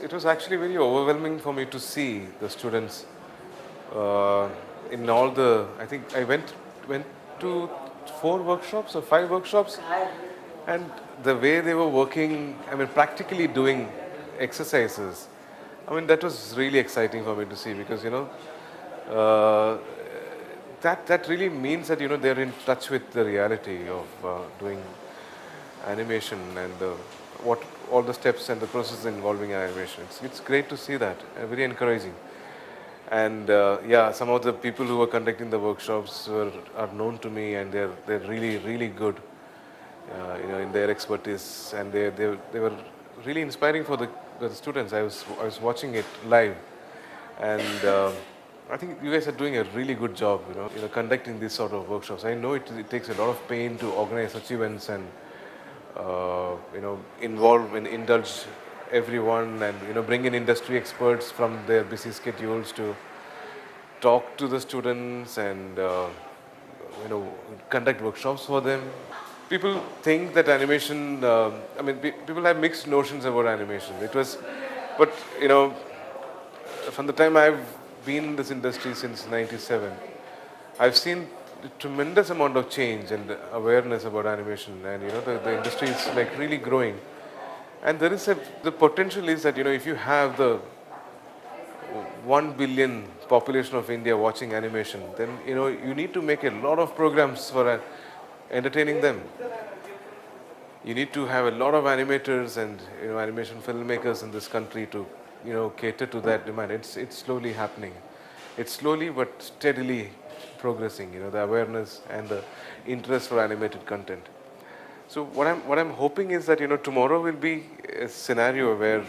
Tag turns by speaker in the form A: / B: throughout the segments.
A: It was actually very overwhelming for me to see the students uh, in all the. I think I went to 4 workshops or 5 workshops, and the way they were working. I mean, practically doing exercises. I mean, that was really exciting for me to see because uh, that really means that they're in touch with the reality of doing animation and what all the steps and the process involving animation. It's great to see that, very encouraging. And yeah, some of the people who were conducting the workshops are known to me, and they're really good, in their expertise, and they were really inspiring for the students. I was watching it live, and I think you guys are doing a really good job, conducting these sort of workshops. I know it takes a lot of pain to organize such events and involve and indulge everyone, and bring in industry experts from their busy schedules to talk to the students and you know conduct workshops for them. People think that animation. I mean, people have mixed notions about animation. But from the time I've been in this industry since '97, I've seen a tremendous amount of change and awareness about animation, and the industry is like really growing. And the potential is that if you have the 1 billion population of India watching animation, then you need to make a lot of programs for entertaining them. You need to have a lot of animators and animation filmmakers in this country to cater to that demand. It's slowly happening. It's slowly but steadily progressing. The awareness and the interest for animated content. So what I'm hoping is that tomorrow will be a scenario where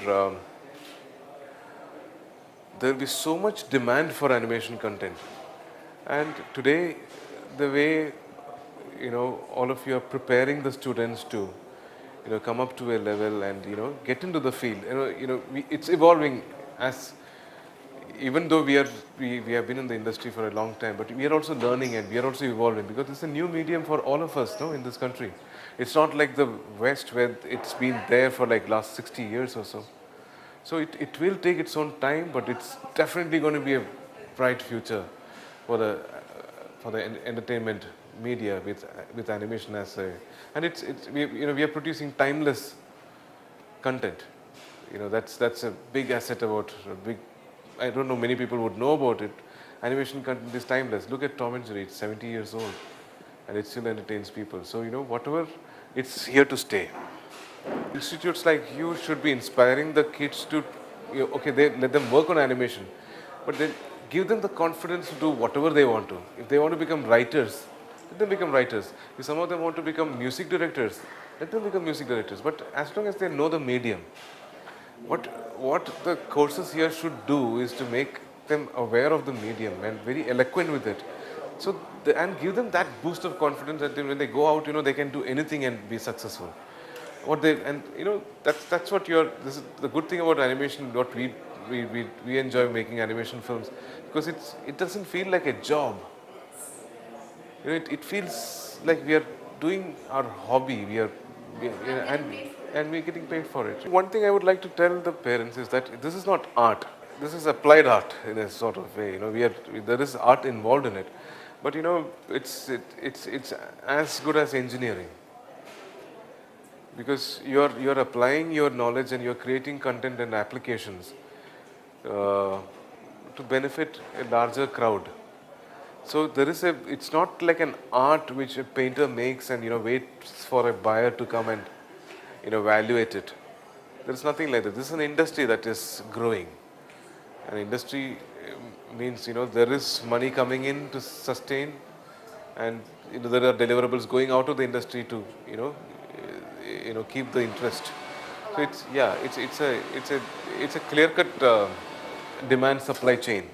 A: there will be so much demand for animation content, and today the way all of you are preparing the students to come up to a level and get into the field. It's evolving as even though we have been in the industry for a long time, but we are also learning and we are also evolving because it's a new medium for all of us, no, in this country. It's not like the West where it's been there for like last 60 years or so. So it will take its own time, but it's definitely going to be a bright future for the entertainment media with animation as a, and we are producing timeless content. That's a big asset about a big. I don't know many people would know about it. Animation content is timeless. Look at Tom and Jerry; it's 70 years old, and it still entertains people. So whatever, it's here to stay. Institutes like you should be inspiring the kids to, okay, they let them work on animation, but then give them the confidence to do whatever they want to. If they want to become writers, let them become writers. If some of them want to become music directors, let them become music directors. But as long as they know the medium, what the courses here should do is to make them aware of the medium and very eloquent with it. So and give them that boost of confidence that when they go out, they can do anything and be successful. What they and that's what you're. This is the good thing about animation. What we enjoy making animation films because it doesn't feel like a job. It feels like we are doing our hobby. And we're getting paid for it. One thing I would like to tell the parents is that this is not art. This is applied art in a sort of way. There is art involved in it, but it's as good as engineering because you're applying your knowledge and you're creating content and applications to benefit a larger crowd. So it's not like an art which a painter makes and waits for a buyer to come and evaluate it. There's nothing like that. This is an industry that is growing. An industry means there is money coming in to sustain, and there are deliverables going out of the industry to keep the interest. So it's a clear cut demand supply chain.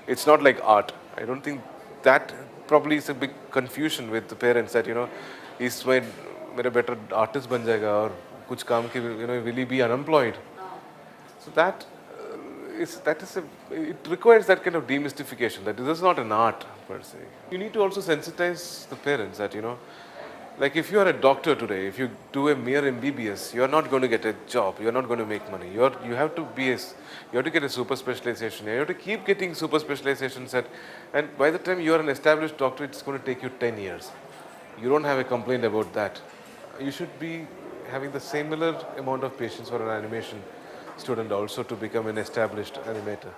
A: It's not like art. I don't think that probably is a big confusion with the parents that he's made मेरा better artist बन जाएगा और कुछ काम के will he be unemployed. So it requires that kind of demystification that this is not an art per se. You need to also sensitize the parents that Like if you are a doctor today, if you do a mere MBBS, you are not going to get a job. You are not going to make money. You have to be you have to get a super specialization. You have to keep getting super specializations and by the time you are an established doctor, it's going to take you 10 years. You don't have a complaint about that. You should be having the similar amount of patience for an animation student also to become an established animator.